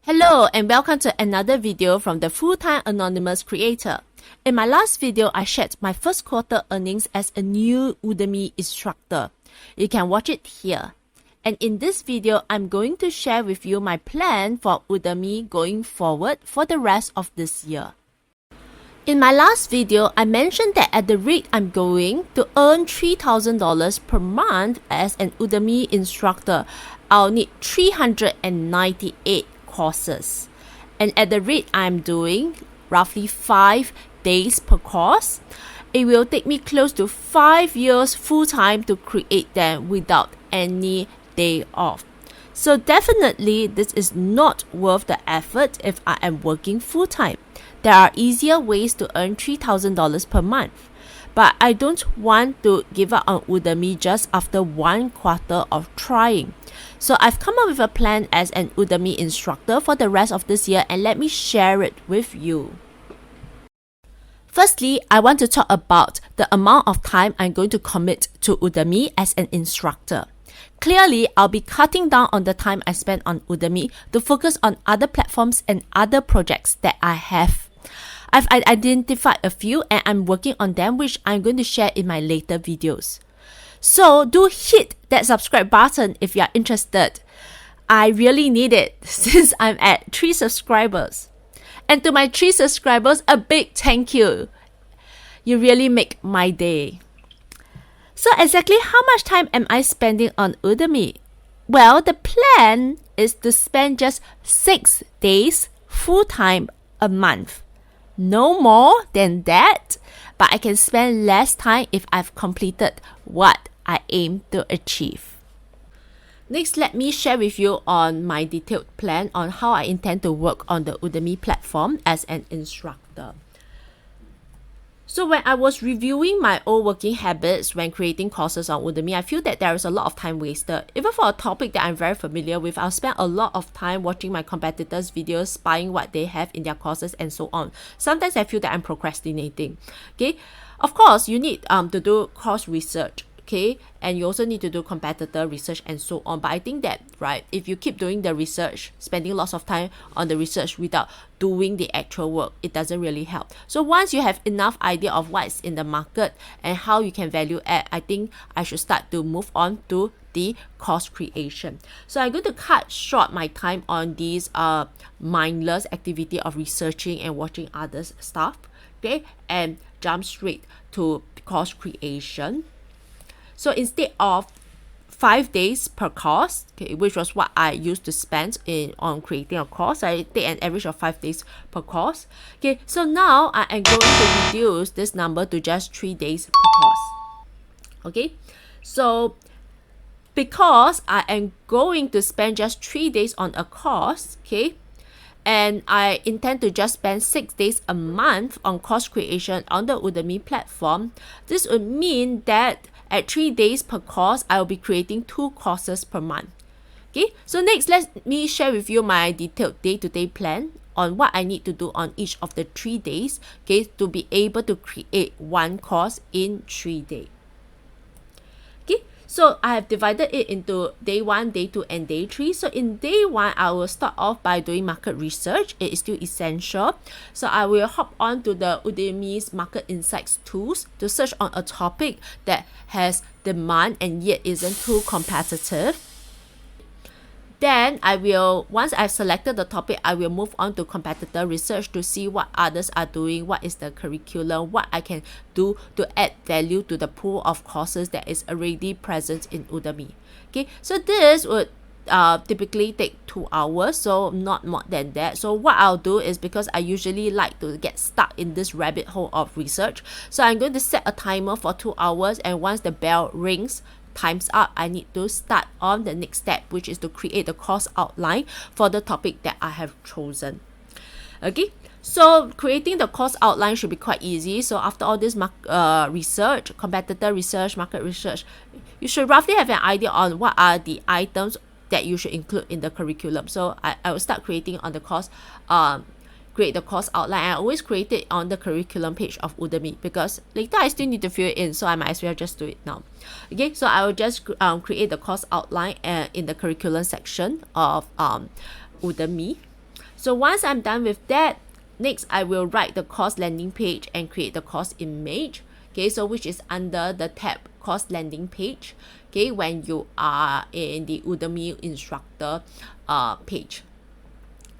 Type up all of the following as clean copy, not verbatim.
Hello and welcome to another video from the Full-Time Anonymous Creator. In my last video, I shared my first quarter earnings as a new Udemy instructor. You can watch it here. And in this video, I'm going to share with you my plan for Udemy going forward for the rest of this year. In my last video, I mentioned that at the rate I'm going to earn $3,000 per month as an Udemy instructor, I'll need 398 courses. And at the rate I'm doing, roughly 5 days per course, it will take me close to 5 years full-time to create them without any day off. So definitely this is not worth the effort if I am working full-time. There are easier ways to earn $3,000 per month. But I don't want to give up on Udemy just after 1 quarter of trying. So I've come up with a plan as an Udemy instructor for the rest of this year, and let me share it with you. Firstly, I want to talk about the amount of time I'm going to commit to Udemy as an instructor. Clearly, I'll be cutting down on the time I spend on Udemy to focus on other platforms and other projects that I have. I've identified a few and I'm working on them, which I'm going to share in my later videos. So do hit that subscribe button if you're interested. I really need it since I'm at 3 subscribers. And to my 3 subscribers, a big thank you. You really make my day. So exactly how much time am I spending on Udemy? Well, the plan is to spend just 6 days full-time a month. No more than that, but I can spend less time if I've completed what I aim to achieve. Next, let me share with you on my detailed plan on how I intend to work on the Udemy platform as an instructor. So when I was reviewing my old working habits when creating courses on Udemy, I feel that there is a lot of time wasted. Even for a topic that I'm very familiar with, I'll spend a lot of time watching my competitors' videos, spying what they have in their courses and so on. Sometimes I feel that I'm procrastinating. Okay, of course, you need to do course research. Okay, and you also need to do competitor research and so on. But I think that, right, if you keep doing the research, spending lots of time on the research without doing the actual work, it doesn't really help. So once you have enough idea of what's in the market and how you can value add, I think I should start to move on to the course creation. So I'm going to cut short my time on these mindless activity of researching and watching others stuff, okay, and jump straight to course creation. So instead of 5 days per course, okay, which was what I used to spend on creating a course, I take an average of 5 days per course. Okay, so now I am going to reduce this number to just 3 days per course. Okay, so because I am going to spend just 3 days on a course, okay, and I intend to just spend 6 days a month on course creation on the Udemy platform, this would mean that at 3 days per course, I will be creating 2 courses per month. Okay, so next, let me share with you my detailed day-to-day plan on what I need to do on each of the 3 days, okay, to be able to create 1 course in 3 days. Okay, so I have divided it into day 1, day 2, and day 3. So in day 1, I will start off by doing market research. It is still essential. So I will hop on to the Udemy's market insights tools to search on a topic that has demand and yet isn't too competitive. Then I will, once I've selected the topic, I will move on to competitor research to see what others are doing, what is the curriculum, what I can do to add value to the pool of courses that is already present in Udemy. Okay, so this would typically take 2 hours, so not more than that. So what I'll do is, because I usually like to get stuck in this rabbit hole of research, so I'm going to set a timer for 2 hours, and once the bell rings, time's up, I need to start on the next step, which is to create the course outline for the topic that I have chosen. Okay, so creating the course outline should be quite easy. So after all this research, competitor research, market research, you should roughly have an idea on what are the items that you should include in the curriculum. So I will start creating on the course create the course outline. I always create it on the curriculum page of Udemy because later I still need to fill it in, so I might as well just do it now. Okay, so I will just create the course outline in the curriculum section of Udemy. So once I'm done with that, next I will write the course landing page and create the course image. Okay, so which is under the tab course landing page. Okay, when you are in the Udemy Instructor page.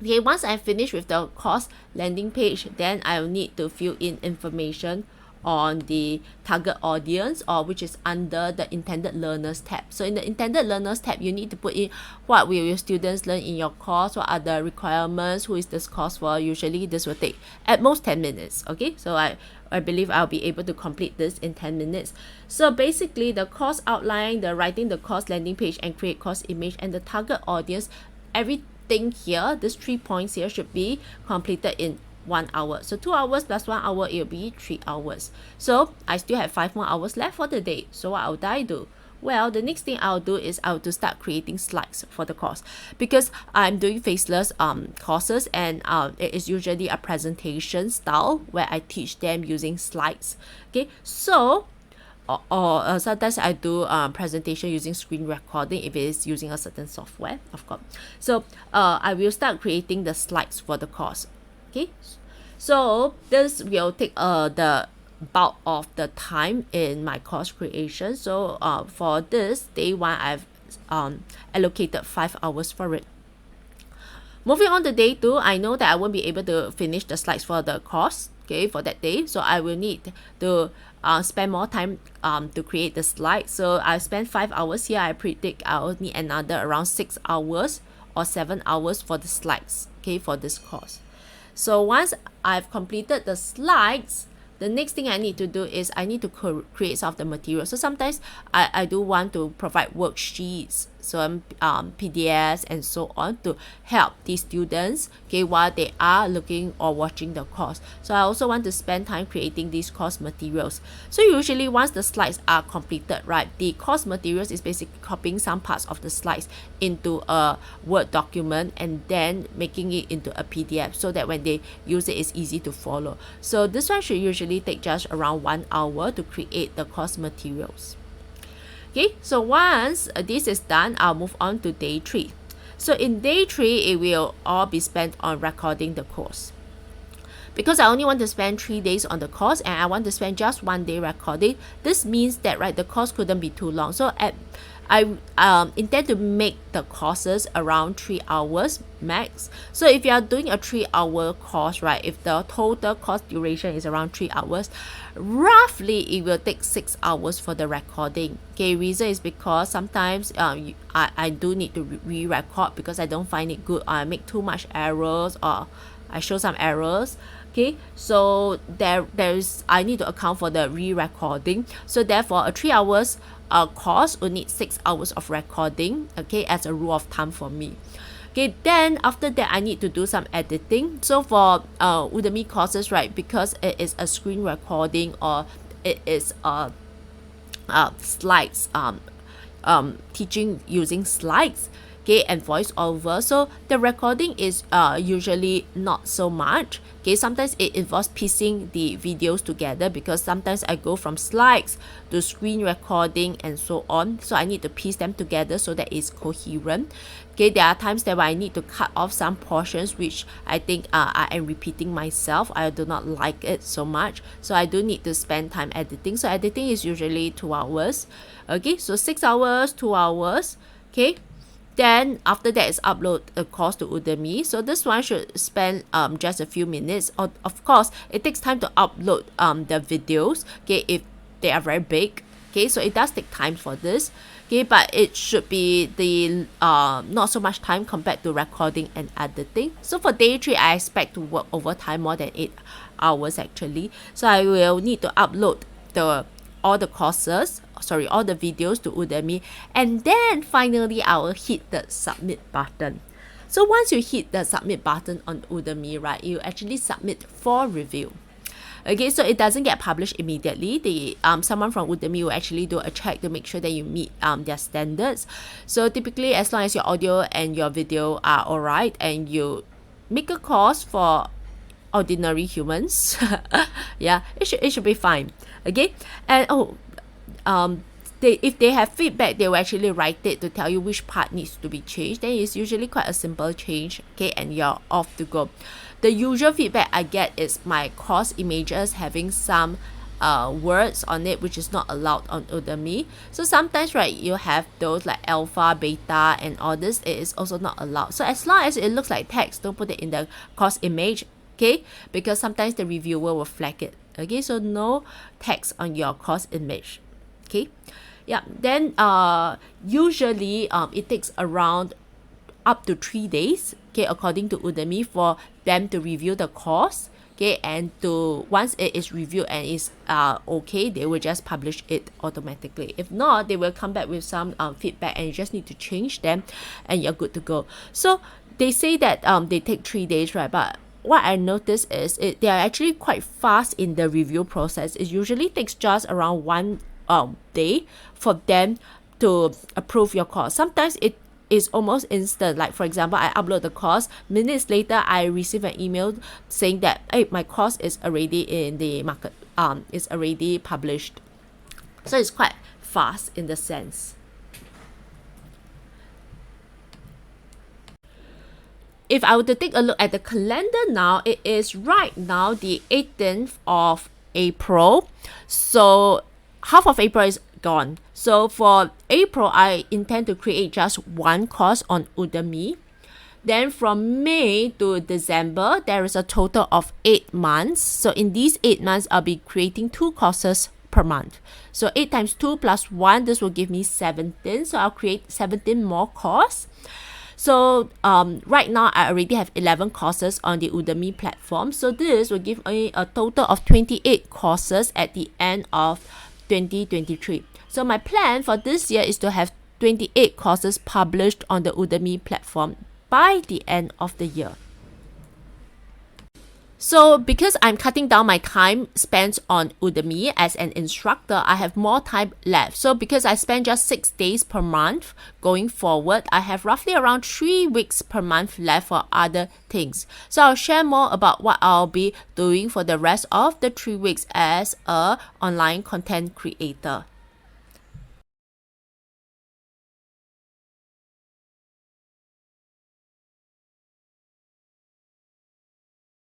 Okay, once I finish with the course landing page, then I'll need to fill in information on the target audience, or which is under the intended learners tab. So in the intended learners tab, you need to put in what will your students learn in your course, what are the requirements, who is this course for. Usually this will take at most 10 minutes. Okay, so I believe I'll be able to complete this in 10 minutes. So basically the course outline, the writing the course landing page and create course image, and the target audience, everything here, these 3 points here should be completed in 1 hour. So 2 hours plus 1 hour, it will be 3 hours. So I still have 5 more hours left for the day. So what would I do? Well, the next thing I'll do is I'll to start creating slides for the course, because I'm doing faceless courses, and it is usually a presentation style where I teach them using slides. Okay, so or sometimes I do presentation using screen recording if it is using a certain software, of course. So I will start creating the slides for the course. Okay, so this will take the bulk of the time in my course creation. So for this day 1, I've allocated 5 hours for it. Moving on to day 2, I know that I won't be able to finish the slides for the course, okay, for that day. So I will need to spend more time to create the slides. So I spend 5 hours here. I predict I'll need another around 6 hours or 7 hours for the slides, okay, for this course. So once I've completed the slides, the next thing I need to do is I need to create some of the material. So sometimes I do want to provide worksheets, some PDFs and so on, to help the students, okay, while they are looking or watching the course. So I also want to spend time creating these course materials. So usually once the slides are completed, right, the course materials is basically copying some parts of the slides into a Word document and then making it into a PDF, so that when they use it, it's easy to follow. So this one should usually take just around 1 hour to create the course materials. Okay, so once this is done, I'll move on to day 3. So in day 3, it will all be spent on recording the course. Because I only want to spend 3 days on the course and I want to spend just 1 day recording, this means that, right, the course couldn't be too long. So I intend to make the courses around 3 hours max. So if you are doing a 3-hour course, right, if the total course duration is around 3 hours, roughly it will take 6 hours for the recording. Okay, reason is because sometimes I do need to re-record because I don't find it good, or I make too much errors, or I show some errors. Okay, so there's I need to account for the re-recording. So therefore a 3 hours course will need 6 hours of recording, okay, as a rule of thumb for me. Okay, then after that I need to do some editing. So for Udemy courses, right, because it is a screen recording, or it is slides, teaching using slides, okay, and voiceover, so the recording is usually not so much. Okay, sometimes it involves piecing the videos together, because sometimes I go from slides to screen recording and so on. So I need to piece them together so that it's coherent. Okay, there are times that I need to cut off some portions which I think I am repeating myself. I do not like it so much. So I do need to spend time editing. So editing is usually 2 hours. Okay, so 6 hours, 2 hours. Okay. Then after that is upload the course to Udemy. So this one should spend just a few minutes. Of course, it takes time to upload the videos, okay, if they are very big. Okay, so it does take time for this. Okay, but it should be the not so much time compared to recording and editing. So for day 3, I expect to work overtime more than 8 hours actually. So I will need to upload all the videos to Udemy, and then finally I will hit the submit button. So once you hit the submit button on Udemy, right, you actually submit for review. Okay, so it doesn't get published immediately. Someone from Udemy will actually do a check to make sure that you meet their standards. So typically, as long as your audio and your video are alright, and you make a course for ordinary humans, yeah, it should be fine. Okay, and if they have feedback, they will actually write it to tell you which part needs to be changed. Then it's usually quite a simple change, okay, and you're off to go. The usual feedback I get is my course images having some words on it which is not allowed on Udemy. So sometimes, right, you have those like alpha, beta, and all this, it is also not allowed. So as long as it looks like text, don't put it in the course image, okay, because sometimes the reviewer will flag it. Okay, so no text on your course image. Okay, yeah, then usually it takes around up to 3 days, okay, according to Udemy, for them to review the course, okay, and to once it is reviewed and is okay, they will just publish it automatically. If not, they will come back with some feedback, and you just need to change them and you're good to go. So they say that they take 3 days, right? But what I noticed is they are actually quite fast in the review process. It usually takes just around 1 day for them to approve your course. Sometimes it is almost instant. Like for example, I upload the course, minutes later I receive an email saying that, hey, my course is already in the market, is already published. So it's quite fast in the sense. If I were to take a look at the calendar now, it is right now the 18th of April. So half of April is gone. So for April, I intend to create just one course on Udemy. Then from May to December, there is a total of 8 months. So in these 8 months, I'll be creating 2 courses per month. So 8 times 2 plus 1, this will give me 17. So I'll create 17 more courses. So right now, I already have 11 courses on the Udemy platform. So this will give me a total of 28 courses at the end of 2023. So my plan for this year is to have 28 courses published on the Udemy platform by the end of the year. So because I'm cutting down my time spent on Udemy as an instructor, I have more time left. So because I spend just 6 days per month going forward, I have roughly around 3 weeks per month left for other things. So I'll share more about what I'll be doing for the rest of the 3 weeks as a online content creator.